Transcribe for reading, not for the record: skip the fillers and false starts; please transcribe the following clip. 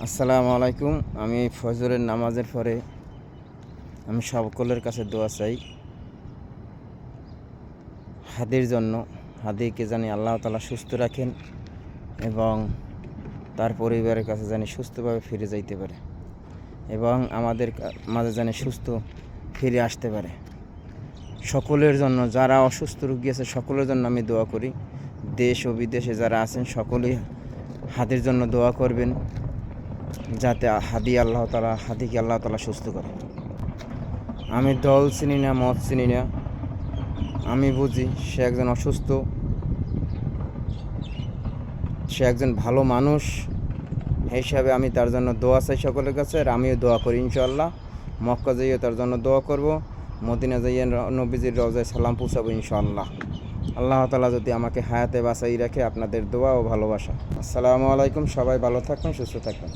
আসসালামু আলাইকুম। আমি ফজরের নামাজের পরে আমি সকলের কাছে দোয়া চাই হাদির জন্য। হাদিকে জানি আল্লাহ তাআলা সুস্থ রাখেন এবং তার পরিবারের কাছে জানি সুস্থভাবে ফিরে যাইতে পারে এবং আমাদের মাঝে জানি সুস্থ ফিরে আসতে পারে। সকলের জন্য, যারা অসুস্থ রোগী আছে সকলের জন্য আমি দোয়া করি। দেশ ও বিদেশে যারা আছেন সকলেই হাদির জন্য দোয়া করবেন, যাতে হাদিকে আল্লাহ তাআলা সুস্থ করে। আমি দল চিনি না, মত চিনি না, আমি বুঝি সে একজন অসুস্থ, সে একজন ভালো মানুষ হিসাবে আমি তার জন্য দোয়া চাই সকলের কাছে। আর আমিও দোয়া করি ইনশাআল্লাহ। মক্কা যাইয়ে তার জন্য দোয়া করব, মদিনা যাইয়ে নবীজির রওজায় সালাম পৌঁছাবো ইনশাআল্লাহ। আল্লাহ তাআলা যদি আমাকে হায়াতে বাঁচাই রাখে, আপনাদের দোয়া ও ভালোবাসা। আসসালামু আলাইকুম। সবাই ভালো থাকবেন, সুস্থ থাকবেন।